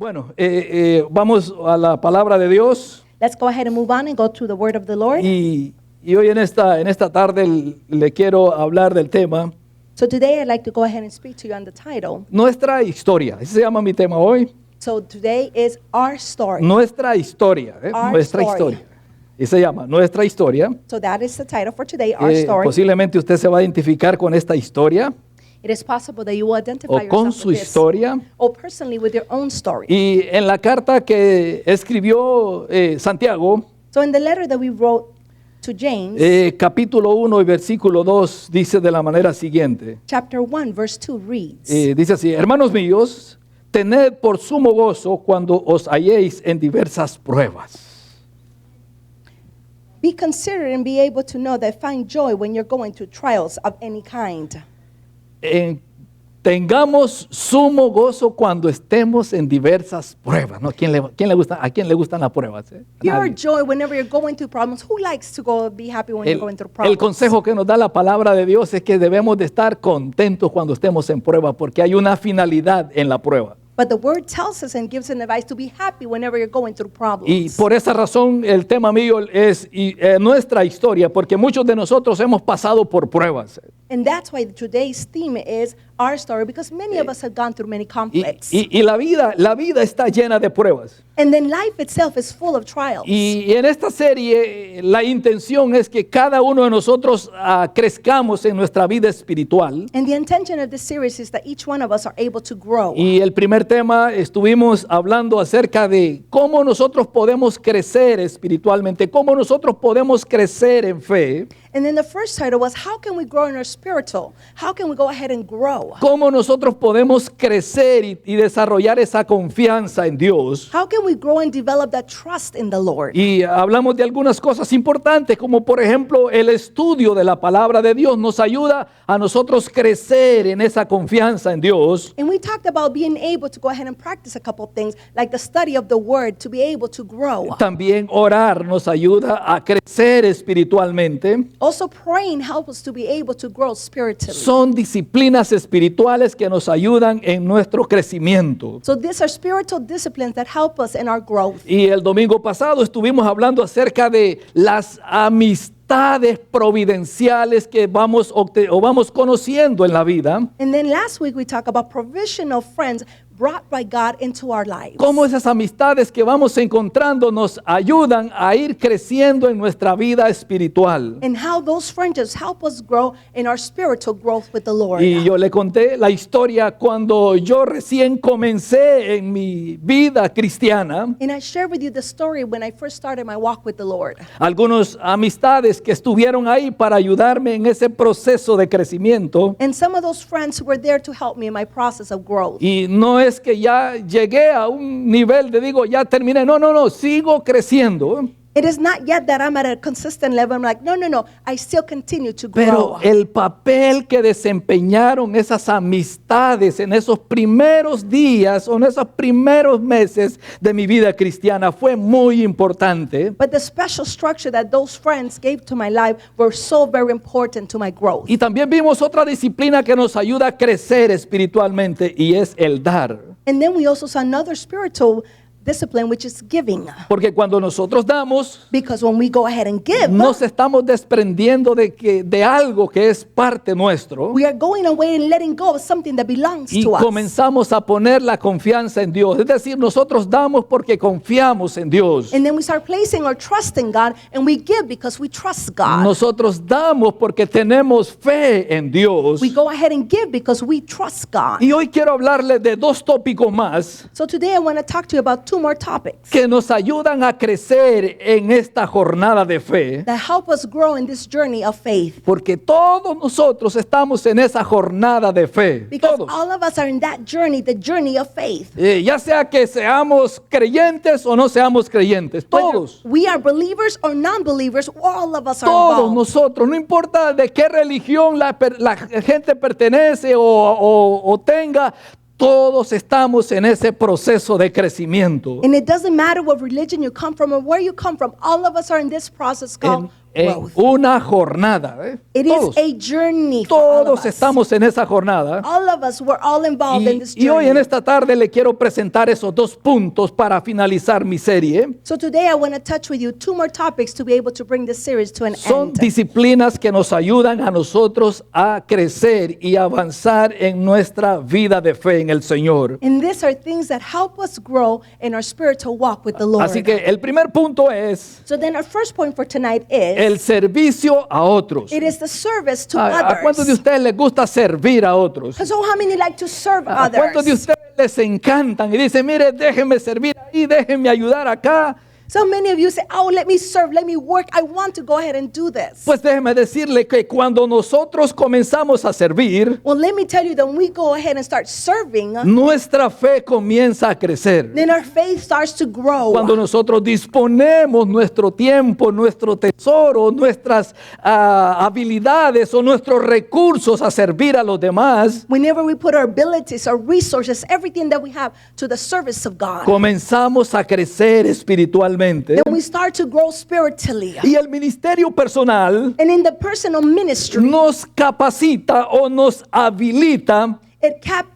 Bueno, vamos a la palabra de Dios Let's go ahead and move on and go to the word of the Lord. y hoy en esta tarde le quiero hablar del tema So today I'd like to go ahead and speak to you on the title. Nuestra historia. Ese se llama mi tema hoy. So today is our story. Nuestra historia. Our Nuestra story. historia. Y se llama Nuestra historia. So that is the title for today, our story. Posiblemente usted se va a identificar con esta historia It is possible that you will identify o con yourself su with this, historia. or personally with your own story. Y en la carta que escribió Santiago, So in the letter that we wrote to James, capítulo 1 y versículo 2, dice de la manera siguiente. chapter 1, verse 2 reads, Dice así: hermanos míos, tened por sumo gozo cuando os halléis en diversas pruebas. be considered and be able to know that find joy when you're going through trials of any kind. Tengamos sumo gozo cuando estemos en diversas pruebas, ¿no? ¿A quién le gustan las pruebas? A Your nadie. joy whenever you're going through problems. Who likes to go be happy when you're going through problems? El consejo que nos da la palabra de Dios es que debemos de estar contentos cuando estemos en prueba, porque hay una finalidad en la prueba. But the word tells us and gives an advice to be happy whenever you're going through problems. Y por esa razón el tema mío es nuestra historia, porque muchos de nosotros hemos pasado por pruebas. And that's why today's theme is our story, because many of us have gone through many conflicts. Y la vida está llena de pruebas. And then life itself is full of trials. Y en esta serie la intención es que cada uno de nosotros crezcamos en nuestra vida espiritual. And the intention of this series is that each one of us are able to grow. Y el primer tema estuvimos hablando acerca de cómo nosotros podemos crecer espiritualmente, cómo nosotros podemos crecer en fe, And then the first title was, how can we grow in our spiritual? How can we go ahead and grow? cómo nosotros podemos crecer y desarrollar esa confianza en Dios. How can we grow and develop that trust in the Lord? Y hablamos de algunas cosas importantes, como por ejemplo el estudio de la palabra de Dios nos ayuda a nosotros crecer en esa confianza en Dios. And we talked about being able to go ahead and practice a couple things, like the study of the word, to be able to grow. También orar nos ayuda a crecer espiritualmente. Also, praying helps us to be able to grow spiritually. Son disciplinas espirituales que nos ayudan en nuestro crecimiento. So these are spiritual disciplines that help us in our growth. Y el domingo pasado estuvimos hablando acerca de las amistades providenciales que vamos conociendo en la vida. And then last week we talked about provisional friends brought by God into our lives. Cómo esas amistades que vamos encontrando nos ayudan a ir creciendo en nuestra vida espiritual. And how those friendships help us grow in our spiritual growth with the Lord. Y yo le conté la historia cuando yo recién comencé en mi vida cristiana. And I share with you the story when I first started my walk with the Lord. Algunas amistades que estuvieron ahí para ayudarme en ese proceso de crecimiento. And some of those friends were there to help me in my process of growth. Y no es que ya llegué a un nivel de digo, ya terminé. No, sigo creciendo. It is not yet that I'm at a consistent level. I'm like, no, I still continue to Pero grow. el papel que desempeñaron esas amistades en esos primeros días o en esos primeros meses de mi vida cristiana fue muy importante. But the special structure that those friends gave to my life were so very important to my growth. Y también vimos otra disciplina que nos ayuda a crecer espiritualmente y es el dar. And then we also saw another spiritual discipline, which is giving. Porque cuando nosotros damos, Because when we go ahead and give, nos estamos desprendiendo de algo que es parte nuestro we are going away and letting go of something that belongs y to us. comenzamos a poner la confianza en Dios. Es decir, nosotros damos porque confiamos en Dios. And then we start placing our trust in God, and we give because we trust God. Nosotros damos porque tenemos fe en Dios. We go ahead and give because we trust God. Y hoy quiero hablarles de dos tópicos más So today I want to talk to you about two more topics que nos ayudan a crecer en esta jornada de fe. that help us grow in this journey of faith. Porque todos nosotros estamos en esa jornada de fe. Because Todos. all of us are in that journey, the journey of faith. Ya sea que seamos creyentes o no seamos creyentes. Whether Todos. we are believers or non-believers, all of us are Todos involved. nosotros. No importa de qué religión la gente pertenece o tenga. Todos estamos en ese proceso de crecimiento. And it doesn't matter what religion you come from or where you come from. All of us are in this process called en growth. una jornada. It Todos, is a journey for all of todos us. estamos en esa jornada. All of us, we're all involved in this Y hoy en journey. esta tarde le quiero presentar esos 2 puntos para finalizar mi serie. So today I want to touch with you 2 more topics to be able to bring this series to an Son end. disciplinas que nos ayudan a nosotros a crecer y avanzar en nuestra vida de fe en el Señor. And these are things that help us grow in our spiritual walk with the Lord. Así que el primer punto es So then our first point for tonight is el servicio a otros. it is the service to ¿A cuántos de others. ustedes les gusta servir a otros? So how many like to serve ¿A cuántos de others? ustedes les encantan y dicen, mire, déjenme servir ahí, déjenme ayudar acá? So many of you say, oh, let me serve, let me work. I want to go ahead and do this. Pues déjeme decirle que cuando nosotros comenzamos a servir, Well, let me tell you that when we go ahead and start serving, nuestra fe comienza a crecer. then our faith starts to grow. Cuando nosotros disponemos nuestro tiempo, nuestro tesoro, nuestras habilidades o nuestros recursos a servir a los demás, Whenever we put our abilities, our resources, everything that we have to the service of God, comenzamos a crecer espiritualmente. then we start to grow spiritually. Y el ministerio personal And in the personal ministry, nos capacita o nos habilita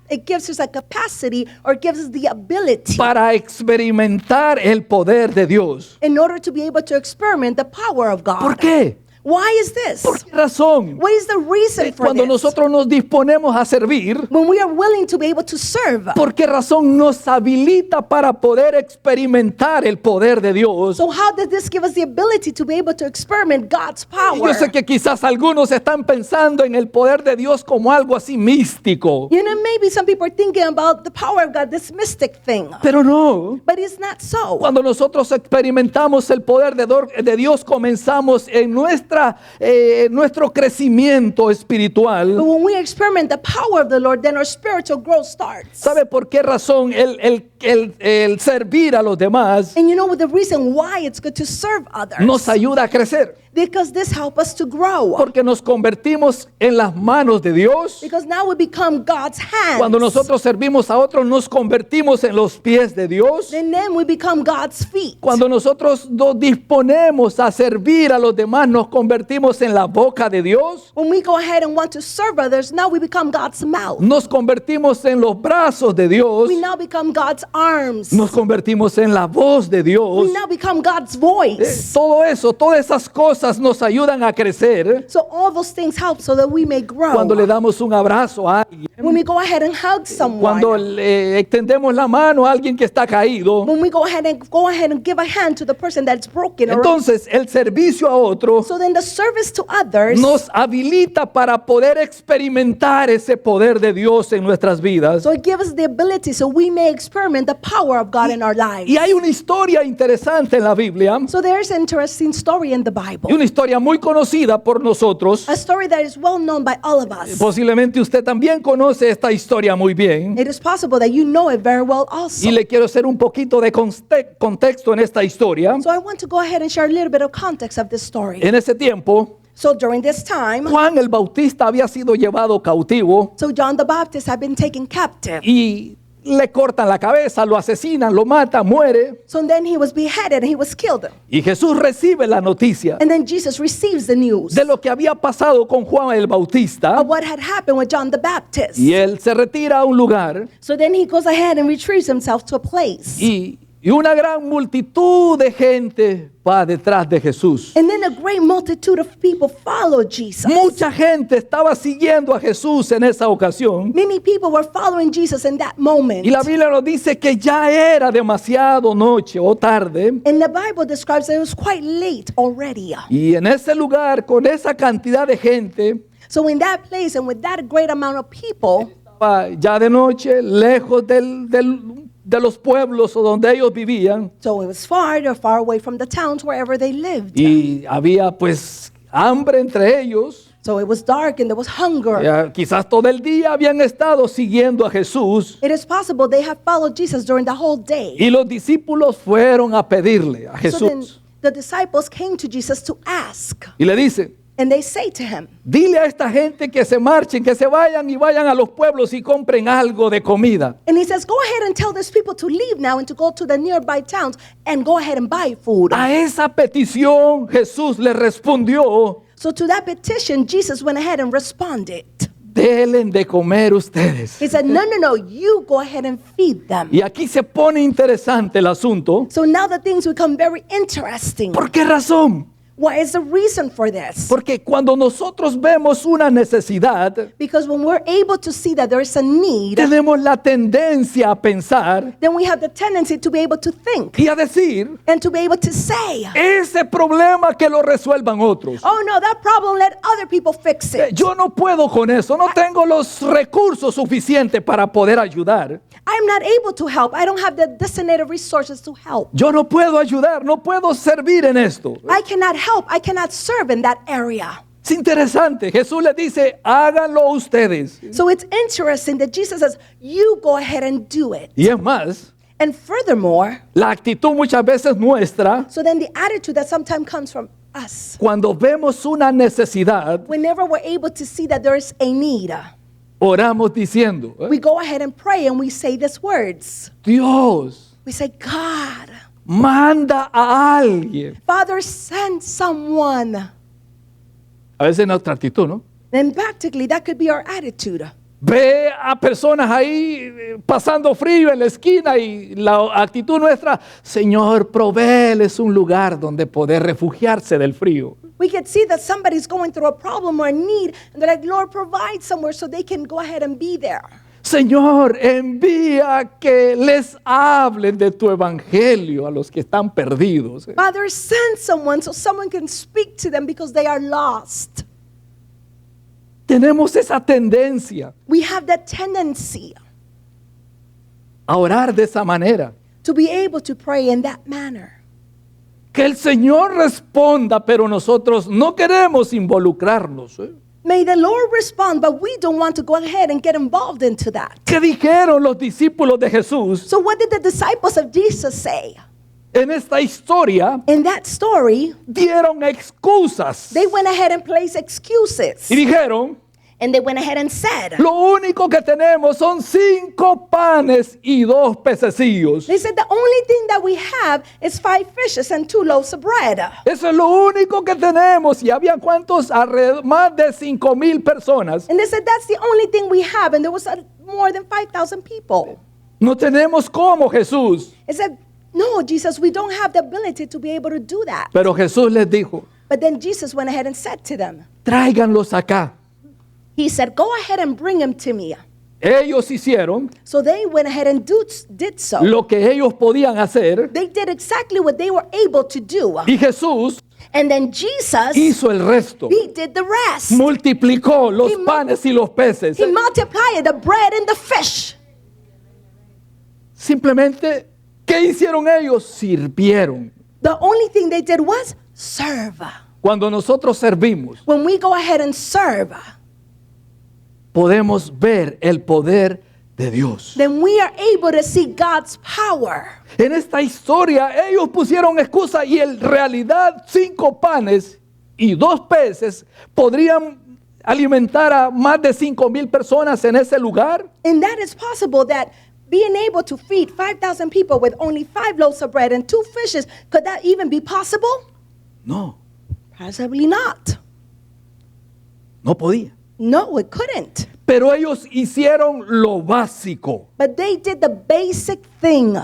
it gives us a capacity or gives us the ability para experimentar el poder de Dios. in order to be able to experiment the power of God. ¿Por qué? Why is this? ¿Por qué razón? What is the reason for Cuando this? nosotros nos disponemos a servir, When we are willing to be able to serve. ¿por qué razón nos habilita para poder experimentar el poder de Dios? So how does this give us the ability to be able to experiment God's power? Yo sé que quizás algunos están pensando en el poder de Dios como algo así místico, You know, maybe some people are thinking about the power of God, this mystic thing. pero no. But it's not so. Cuando nosotros experimentamos el poder de Dios, comenzamos en nuestro crecimiento But espiritual. when we experiment the power of the Lord, then our spiritual growth starts. ¿Sabe por qué razón el servir a los demás And you know the reason why it's good to serve others? nos ayuda a crecer? Because this helps us to grow. Porque nos convertimos en las manos de Dios. Because now we become God's hands. Cuando nosotros servimos a otros, nos convertimos en los pies de Dios. And then we become God's feet. Cuando nosotros nos disponemos a servir a los demás, nos convertimos en la boca de Dios. When we go ahead and want to serve others, now we become God's mouth. Nos convertimos en los brazos de Dios. We now become God's arms. Nos convertimos en la voz de Dios. We now become God's voice. Todo eso, todas esas cosas nos ayudan a crecer So all those things help so that we may grow. cuando le damos un abrazo a alguien, When we go ahead and hug someone. cuando le extendemos la mano a alguien que está caído. When we go ahead and give a hand to the person that's broken. Entonces, el servicio a otro So then the service to others nos habilita para poder experimentar ese poder de Dios en nuestras vidas. so it gives us the ability so we may experiment the power of God in our lives. Y hay una historia interesante en la Biblia, So there's an interesting story in the Bible. y una historia muy conocida por nosotros. A story that is well known by all of us. Posiblemente usted también conoce esta historia muy bien. It is possible that you know it very well also. Y le quiero hacer un poquito de contexto en esta historia. So I want to go ahead and share a little bit of context of this story. En ese tiempo, So during this time, Juan el Bautista había sido llevado cautivo so John the Baptist had been taken captive. y le cortan la cabeza, lo asesinan, lo matan, muere. So then he was beheaded and he was killed. Y Jesús recibe la noticia And then Jesus receives the news de lo que había pasado con Juan el Bautista. of what had happened with John the Baptist. Y él se retira a un lugar So then he goes ahead and retrieves himself to a place. y una gran multitud de gente va detrás de Jesús. And then a great multitude of people followed Jesus. Mucha gente estaba siguiendo a Jesús en esa ocasión. Many people were following Jesus in that moment. Y la Biblia nos dice que ya era demasiado noche o tarde. And the Bible describes that it was quite late already. Y en ese lugar, con esa cantidad de gente, So in that place and with that great amount of people, estaba ya de noche, lejos de los pueblos o donde ellos vivían. so it was far away from the towns wherever they lived. Y había pues hambre entre ellos. So it was dark and there was hunger. Quizás todo el día habían estado siguiendo a Jesús. It is possible they have followed Jesus during the whole day. Y los discípulos fueron a pedirle a So then Jesús. the disciples came to Jesus to ask. Y le dicen, And they say to him, dile a esta gente que se marchen, que se vayan y vayan a los pueblos y compren algo de comida. and he says, go ahead and tell these people to leave now and to go to the nearby towns and go ahead and buy food. A esa petición Jesús le respondió, So to that petition, Jesus went ahead and responded. denle de comer ustedes. He said, no, you go ahead and feed them. Y aquí se pone interesante el asunto. So now the things become very interesting. ¿Por qué razón? What is the reason for this? Porque cuando nosotros vemos una necesidad, Because when we're able to see that there is a need, tenemos la tendencia a pensar then we have the tendency to be able to think y a decir, and to be able to say, ese problema que lo resuelvan otros. oh no, that problem, let other people fix it. Yo no puedo con eso, no tengo los recursos suficientes para poder ayudar. I'm not able to help. I don't have the designated resources to help. Yo no puedo ayudar, no puedo servir en esto. I cannot help. I cannot serve in that area. Es interesante, Jesús le dice, háganlo ustedes. So it's interesting that Jesus says, you go ahead and do it. Y es más, And furthermore, la actitud muchas veces nuestra, so then the attitude that sometimes comes from us, cuando vemos una necesidad, whenever we're able to see that there is a need, oramos diciendo, we go ahead and pray and we say these words. Dios, We say, God, manda a alguien. Father, send someone. A veces nuestra actitud, ¿no? And practically that could be our attitude. Ve a personas ahí pasando frío en la esquina y la actitud nuestra, Señor, provéeles un lugar donde poder refugiarse del frío. We could see that somebody's going through a problem or a need, and they're like, Lord, provide somewhere so they can go ahead and be there. Señor, envía que les hablen de tu evangelio a los que están perdidos. Father, send someone so someone can speak to them because they are lost. Tenemos esa tendencia We have that tendency a orar de esa manera. to be able to pray in that manner. Que el Señor responda, pero nosotros no queremos involucrarnos. May the Lord respond, but we don't want to go ahead and get involved into that. ¿Qué dijeron los discípulos de Jesús So what did the disciples of Jesus say? en esta historia? In that story, Dieron excusas they went ahead and placed excuses. y dijeron, And they went ahead and said, lo único que tenemos son 5 panes y 2 pececillos. they said, the only thing that we have is 5 fishes and 2 loaves of bread. Eso es lo único que tenemos. Y había cuántos, alrededor, más de 5,000 personas. And they said, that's the only thing we have. And there was more than 5,000 people. No tenemos cómo, Jesús. They said, no, Jesus, we don't have the ability to be able to do that. Pero Jesús les dijo, But then Jesus went ahead and said to them, tráiganlos acá. he said, go ahead and bring them to me. Ellos hicieron So they went ahead and did so. lo que ellos podían hacer. They did exactly what they were able to do. Y Jesús And then Jesus, hizo el resto. he did the rest. Multiplicó los He mu- panes y los peces. He multiplied the bread and the fish. Simplemente, ¿qué hicieron ellos? Sirvieron. The only thing they did was serve. Cuando nosotros servimos, When we go ahead and serve, podemos ver el poder de Dios. then we are able to see God's power. En esta historia, ellos pusieron excusa y en realidad 5 panes y 2 peces podrían alimentar a más de 5,000 personas en ese lugar. And that is possible, that being able to feed 5,000 people with only 5 loaves of bread and 2 fishes, could that even be possible? No, Possibly not. no podía. No, it couldn't. Pero ellos hicieron lo básico. But they did the basic thing.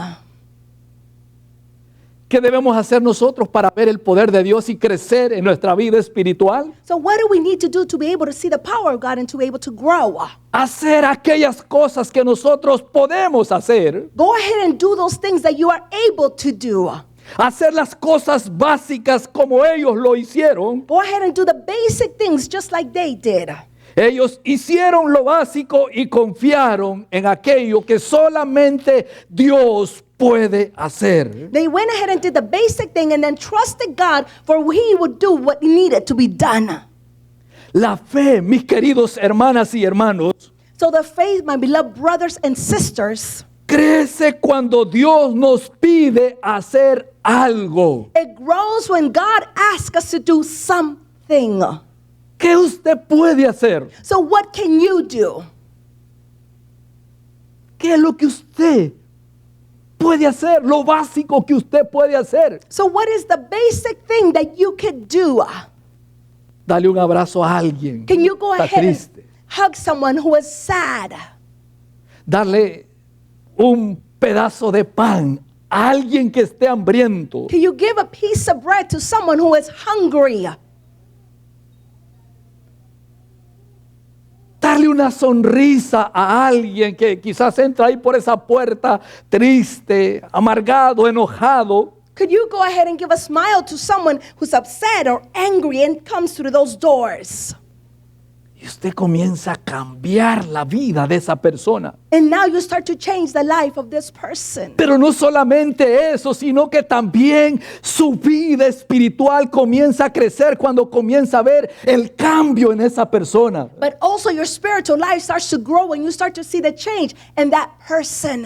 ¿Qué debemos hacer nosotros para ver el poder de Dios y crecer en nuestra vida espiritual? So what do we need to do to be able to see the power of God and to be able to grow? Hacer aquellas cosas que nosotros podemos hacer. Go ahead and do those things that you are able to do. Hacer las cosas básicas como ellos lo hicieron. Go ahead and do the basic things just like they did. Ellos hicieron lo básico y confiaron en aquello que solamente Dios puede hacer. They went ahead and did the basic thing and then trusted God for He would do what needed to be done. La fe, mis queridos hermanas y hermanos, So the faith, my beloved brothers and sisters, crece cuando Dios nos pide hacer algo. it grows when God asks us to do something. ¿qué usted puede hacer? So what can you do? ¿Qué es lo que usted puede hacer? Lo básico que usted puede hacer. So what is the basic thing that you could do? Dale un abrazo a alguien. Can you go Está ahead and triste. hug someone who is sad? Darle un pedazo de pan a alguien que esté hambriento. Can you give a piece of bread to someone who is hungry? Darle una sonrisa a alguien que quizás entra ahí por esa puerta triste, amargado, enojado. Could you go ahead and give a smile to someone who's upset or angry and comes through those doors? Y usted comienza a cambiar la vida de esa persona. And now you start to change the life of this person. Pero no solamente eso, sino que también su vida espiritual comienza a crecer cuando comienza a ver el cambio en esa persona. But also your spiritual life starts to grow when you start to see the change in that person.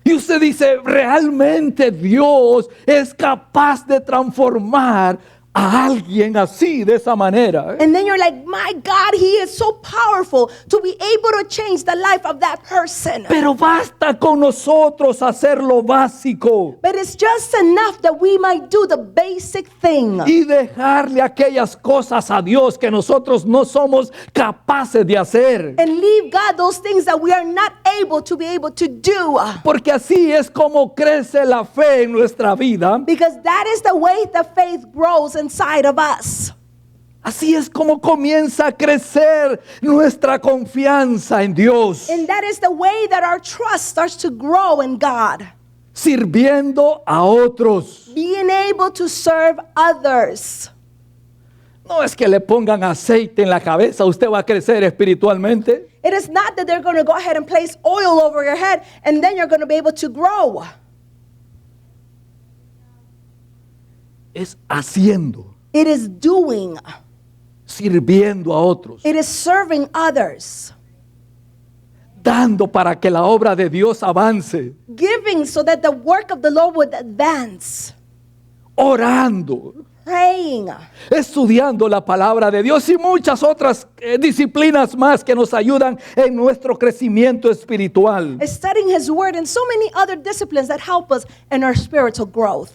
Y usted dice, realmente Dios es capaz de transformar a alguien así, de esa manera. And then you're like, my God, He is so powerful to be able to change the life of that person. Pero basta con nosotros hacer lo básico But it's just enough that we might do the basic thing y dejarle aquellas cosas a Dios que nosotros no somos capaces de hacer. and leave God those things that we are not able to do. Porque así es como crece la fe en nuestra vida. Because that is the way the faith grows inside of us. Así es como comienza a crecer nuestra confianza en Dios, And that is the way that our trust starts to grow in God. sirviendo a otros. Being able to serve others. No es que le pongan aceite en la cabeza, usted va a crecer espiritualmente. It is not that they're going to go ahead and place oil over your head and then you're going to be able to grow. Es haciendo, It is doing. sirviendo a otros, It is serving others. dando para que la obra de Dios avance, Giving so that the work of the Lord would advance. orando, Praying. estudiando la palabra de Dios y muchas otras disciplinas más que nos ayudan en nuestro crecimiento espiritual. Studying His Word and so many other disciplines that help us in our spiritual growth.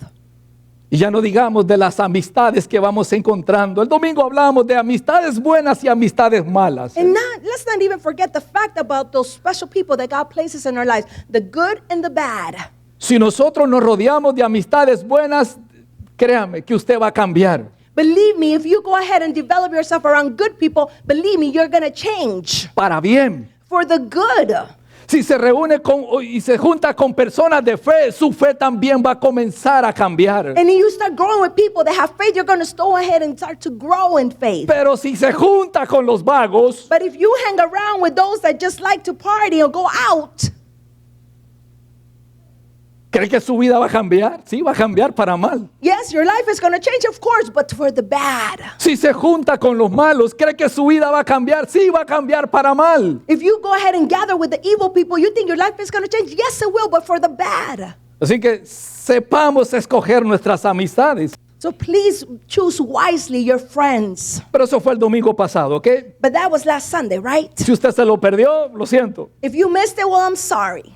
Y ya no digamos de las amistades que vamos encontrando. El domingo hablamos de amistades buenas y amistades malas. And let's not even forget the fact about those special people that God places in our lives, the good and the bad. Si nosotros nos rodeamos de amistades buenas, créame que usted va a cambiar. Believe me, if you go ahead and develop yourself around good people, believe me, you're going to change Para bien. for the good. Si se reúne y se junta con personas de fe, su fe también va a comenzar a cambiar. And then you start growing with people that have faith, you're going to go ahead and start to grow in faith. Pero si se junta con los vagos, But if you hang around with those that just like to party or go out, ¿cree que su vida va a cambiar? Sí, va a cambiar para mal. yes, your life is going to change, of course, but for the bad. Si se junta con los malos, ¿cree que su vida va a cambiar? Sí, va a cambiar para mal. If you go ahead and gather with the evil people, you think your life is going to change? Yes, it will, but for the bad. Así que sepamos escoger nuestras amistades. So please choose wisely your friends. Pero eso fue el domingo pasado, ¿ok? But that was last Sunday, right? Si usted se lo perdió, lo siento. If you missed it, well, I'm sorry.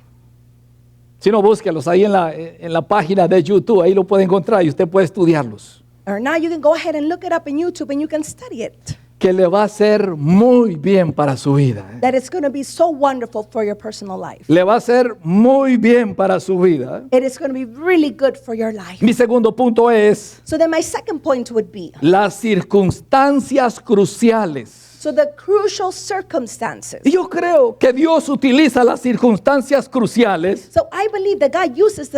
Si no, búsquelos ahí en la página de YouTube, ahí lo puede encontrar y usted puede estudiarlos. Or now you can go ahead and look it up in YouTube and you can study it. Que le va a hacer muy bien para su vida. That it's going to be so wonderful for your personal life. Le va a hacer muy bien para su vida. It is going to be really good for your life. Mi segundo punto es So then my second point would be, las circunstancias cruciales. so the crucial circumstances. Y yo creo que Dios utiliza las circunstancias cruciales So I believe that God uses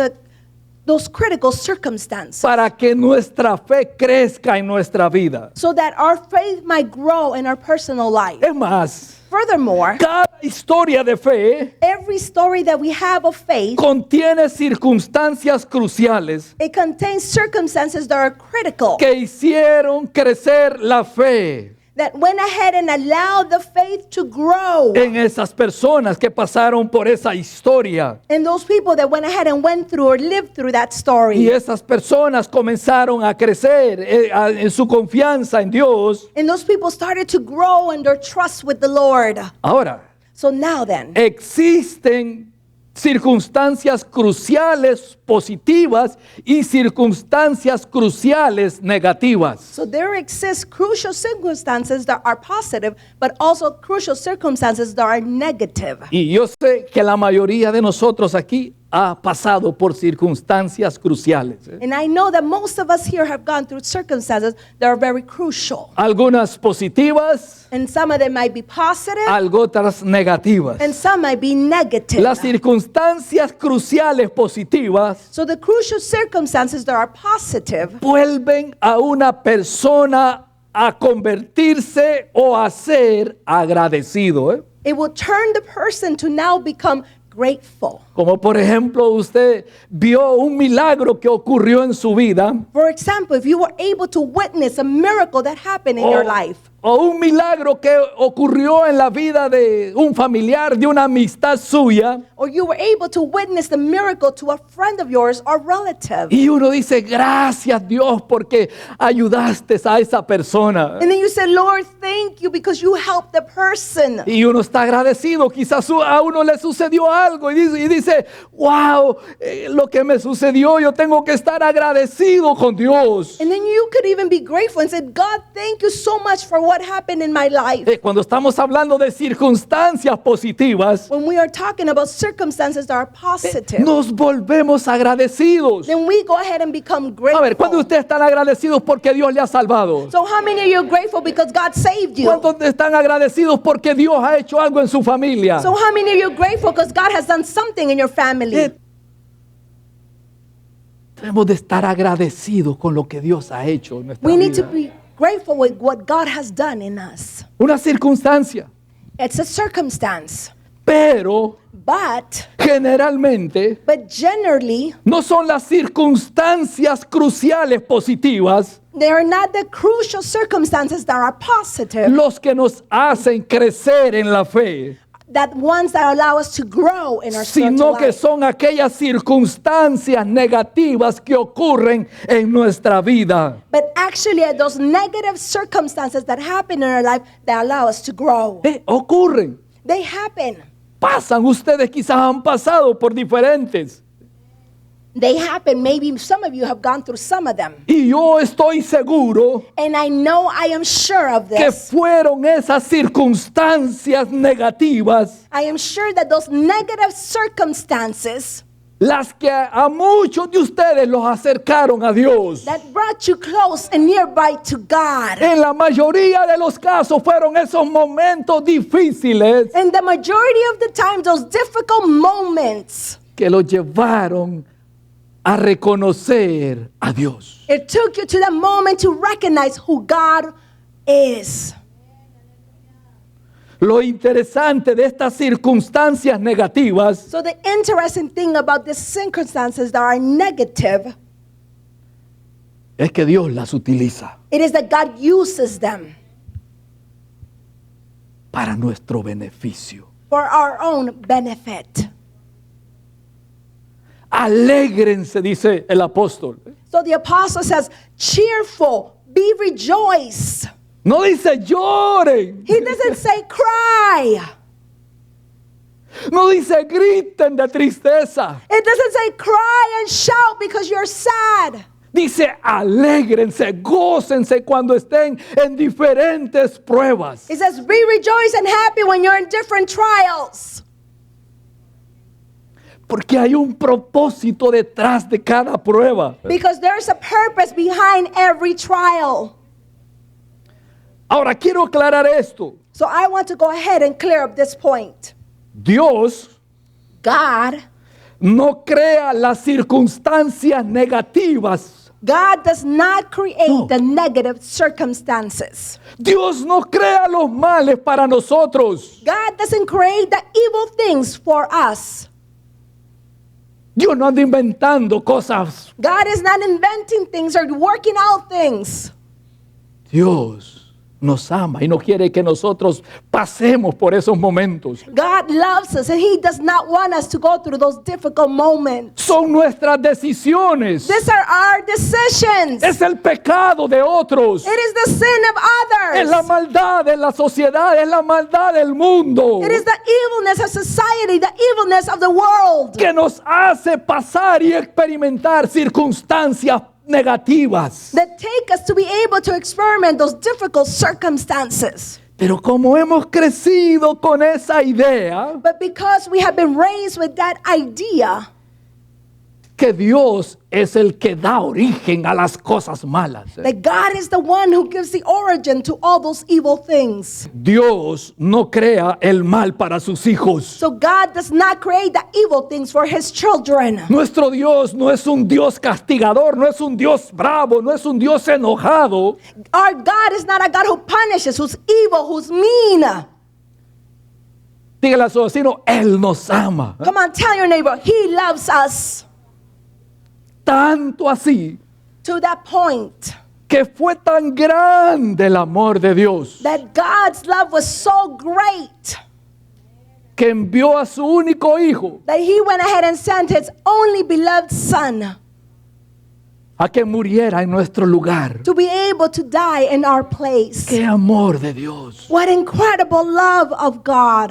those critical circumstances para que nuestra fe crezca en nuestra vida. so that our faith might grow in our personal life. Es más, Furthermore, cada historia de fe every story that we have of faith, contiene circunstancias cruciales it contains circumstances that are critical, que hicieron crecer la fe. that went ahead and allowed the faith to grow. en esas personas que pasaron por esa historia. And those people that went ahead and went through or lived through that Y story. esas personas comenzaron a crecer en su confianza en Dios. And those people started to grow in their trust with the Lord. Ahora, So now then, existen circunstancias cruciales positivas y circunstancias cruciales negativas. so there exist crucial circumstances that are positive, but also crucial circumstances that are negative. Y yo sé que la mayoría de nosotros aquí ha pasado por circunstancias cruciales. And I know that most of us here have gone through circumstances that are very crucial. Algunas positivas, And some of them might be positive, otras negativas. and some might be negative. Las circunstancias cruciales positivas So the crucial circumstances that are positive vuelven a una persona a convertirse o a ser agradecido. it will turn the person to now become grateful. Como por ejemplo usted vio un milagro que ocurrió en su vida For example, if you were able to witness a miracle that happened in your life, o un milagro que ocurrió en la vida de un familiar, de una amistad suya, or you were able to witness the miracle to a friend of yours or relative, y uno dice, gracias Dios porque ayudaste a esa persona. and then you say, Lord, thank you because you helped the person. Y uno está agradecido, quizás a uno le sucedió algo y dice, wow, lo que me sucedió, yo tengo que estar agradecido con Dios. And then you could even be grateful and say, God, thank you so much for what happened in my life. Cuando estamos hablando de circunstancias positivas, When we are talking about circumstances that are positive, nos volvemos agradecidos. then we go ahead and become A ver, ¿cuántos de grateful. ustedes están agradecidos porque Dios le ha salvado? So how many of you are grateful because God saved you? ¿Cuántos están agradecidos porque Dios ha hecho algo en su familia? So how many of you are grateful because God has done something in your family? Debemos de estar agradecidos con lo que Dios ha hecho en nuestra We need to vida. be grateful with what God has done in us. Una circunstancia, It's a circumstance, pero but generalmente generally no son las circunstancias cruciales positivas they are not the crucial circumstances that are positive, los que nos hacen crecer en la fe, that ones that allow us to grow in our spiritual sino que life. son aquellas circunstancias negativas que ocurren en nuestra vida. But actually are those negative circumstances that happen in our life that allow us to grow. Ocurren, They happen. pasan, ustedes quizás han pasado por diferentes. They happen. Maybe some of you have gone through some of them. Y yo estoy seguro And I know, I am sure of que this. fueron esas circunstancias negativas I am sure that those negative circumstances las que a muchos de ustedes los acercaron a Dios. that brought you close and nearby to God. En la mayoría de los casos fueron esos momentos difíciles And the majority of the time, those difficult moments, que los llevaron a reconocer a Dios. it took you to the moment to recognize who God is. Lo interesante de estas circunstancias negativas So the interesting thing about these circumstances that are negative, es que Dios las utiliza it is that God uses them para nuestro beneficio. for our own benefit. Alégrense, dice el apóstol. So the apostle says, cheerful, be rejoiced. No dice lloren. He doesn't say cry. No dice griten de tristeza. It doesn't say cry and shout because you're sad. Dice alégrense, gócense cuando estén en diferentes pruebas. It says be rejoiced and happy when you're in different trials. Porque hay un propósito detrás de cada prueba. Because there's a purpose behind every trial. Ahora quiero aclarar esto. So I want to go ahead and clear up this point. Dios God no crea las circunstancias negativas. God does not create No. the negative circumstances. Dios no crea los males para nosotros. God doesn't create the evil things for us. Dios no anda inventando cosas. God is not inventing things or working out things. Dios nos ama y no quiere que nosotros pasemos por esos momentos. God loves us and He does not want us to go through those difficult moments. Son nuestras decisiones. These are our decisions. Es el pecado de otros. It is the sin of Es la others. maldad de la sociedad. Es la maldad del mundo. It is the evilness of society, the evilness of the world Que nos hace pasar y experimentar circunstancias negativas. that take us to be able to experiment those difficult circumstances. Pero como hemos crecido con esa idea But because we have been raised with that idea que Dios es el que da origen a las cosas malas. that God is the one who gives the origin to all those evil things. Dios no crea el mal para sus hijos. So God does not create the evil things for His children. Nuestro Dios no es un Dios castigador, no es un Dios bravo, no es un Dios enojado. Our God is not a God who punishes, who's evil, who's mean. Dígale a su vecino, Él nos ama. Come on, tell your neighbor, He loves us Tanto así to that point que fue tan grande el amor de Dios that God's love was so great que envió a su único hijo that He went ahead and sent His only beloved Son a que muriera en nuestro lugar. to be able to die in our place. ¡Qué amor de Dios! What incredible love of God.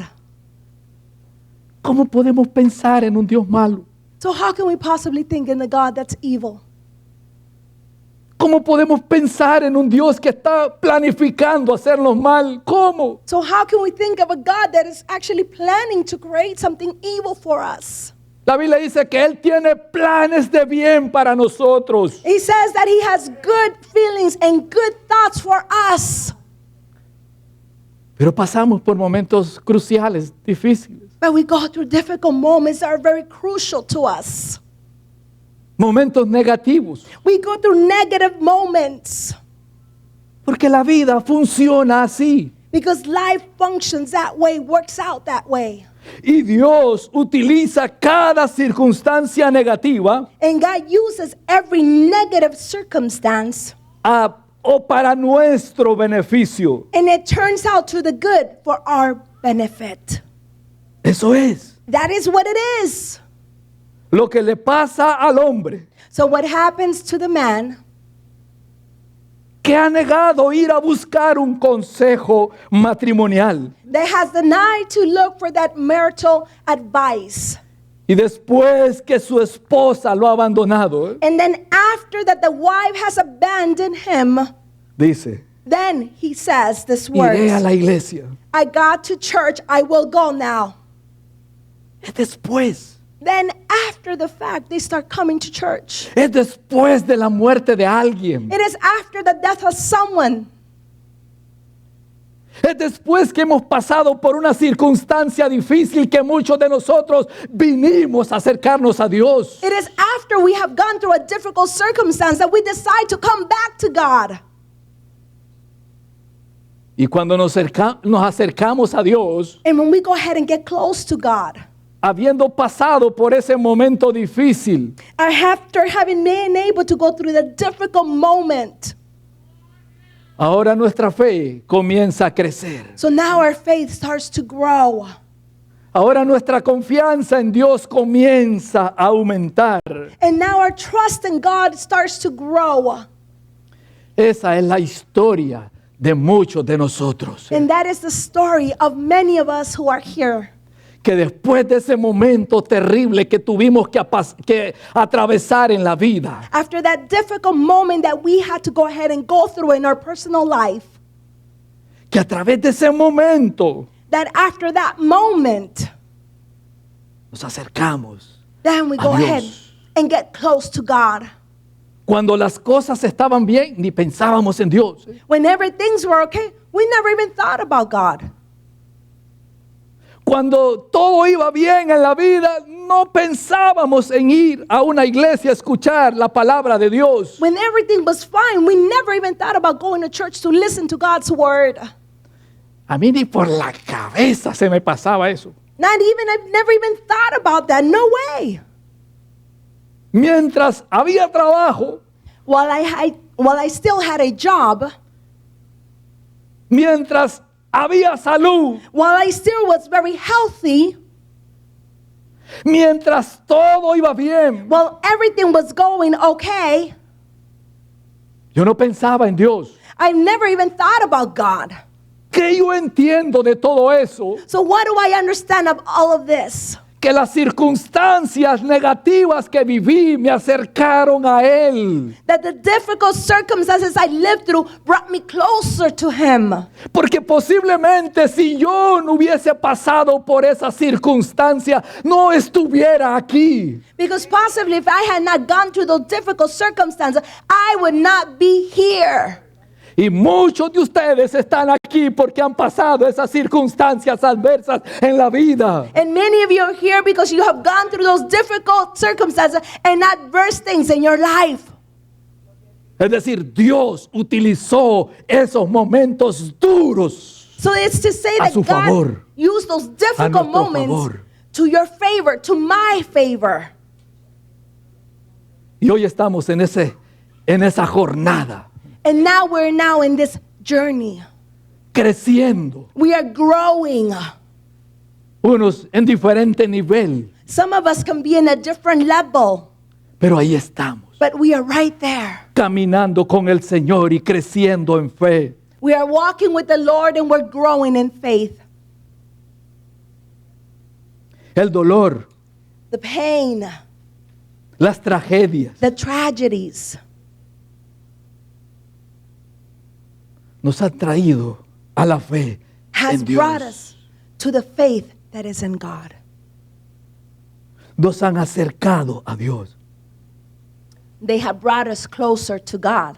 ¿Cómo podemos pensar en un Dios malo? So how can we possibly think in a God that's evil? ¿Cómo podemos pensar en un Dios que está planificando hacernos mal? ¿Cómo? So how can we think of a God that is actually planning to create something evil for us? La Biblia dice que Él tiene planes de bien para nosotros. He says that He has good feelings and good thoughts for us. Pero pasamos por momentos cruciales, difíciles. But we go through difficult moments that are very crucial to us. Momentos negativos. We go through negative moments Porque la vida funciona así. because life functions that way, works out that way. Y Dios utiliza cada circunstancia negativa And God uses every negative circumstance o para nuestro beneficio. and it turns out to the good for our benefit. Eso es That is what it is. lo que le pasa al hombre So what happens to the man que ha negado ir a buscar un consejo matrimonial. that has denied to look for that marital advice? Y después que su esposa lo ha abandonado, And then after that the wife has abandoned him, dice, then he says this iré a words, la iglesia. I got to church, I will go now. Es después. Then after the fact, they start coming to church. Es después de la muerte de alguien. It is after the death of someone. Es después que hemos pasado por una circunstancia difícil que muchos de nosotros vinimos a acercarnos a Dios. It is after we have gone through a difficult circumstance that we decide to come back to God. Y cuando nos acercamos a Dios, And when we go ahead and get close to God, habiendo pasado por ese momento difícil, after having been able to go through the difficult moment, ahora nuestra fe comienza a crecer. so now our faith starts to grow. Ahora nuestra confianza en Dios comienza a aumentar. And now our trust in God starts to grow. Esa es la historia de muchos de nosotros. And that is the story of many of us who are here. Que después de ese momento terrible que tuvimos que atravesar en la vida, After that difficult moment that we had to go ahead and go through in our personal life, que a través de ese momento that after that moment, nos acercamos. then we go A Dios. ahead and get close to God. Cuando las cosas estaban bien, ni pensábamos en Dios. Whenever things were okay, we never even thought about God. Cuando todo iba bien en la vida, no pensábamos en ir a una iglesia a escuchar la palabra de Dios. When everything was fine, we never even thought about going to church to listen to God's word. A mí ni por la cabeza se me pasaba eso. I've never even thought about that. No way. Mientras había trabajo, While I still had a job, mientras había salud, while I still was very healthy, mientras todo iba bien, while everything was going okay, yo no pensaba en Dios. I never even thought about God. ¿Qué yo entiendo de todo eso? So what do I understand of all of this? Que las circunstancias negativas que viví me acercaron a Él. That the difficult circumstances I lived through brought me closer to Him. Porque posiblemente si yo no hubiese pasado por esa circunstancia, no estuviera aquí. Because possibly if I had not gone through those difficult circumstances, I would not be here. Y muchos de ustedes están aquí porque han pasado esas circunstancias adversas en la vida. And many of you are here because you have gone through those difficult circumstances and adverse things in your life. Es decir, Dios utilizó esos momentos duros So it's to say a that su God favor, used those a difficult nuestro moments favor. to your favor, to my favor. Y hoy estamos en esa jornada, And now we're in this journey. creciendo, We are growing. unos en diferente nivel, Some of us can be in a different level, pero ahí estamos, but we are right there. caminando con el Señor y creciendo en fe. We are walking with the Lord and we're growing in faith. El dolor, The pain, las tragedias, the tragedies nos han traído a la fe has en brought Dios. us to the faith that is in God. Nos han acercado a Dios. They have brought us closer to God.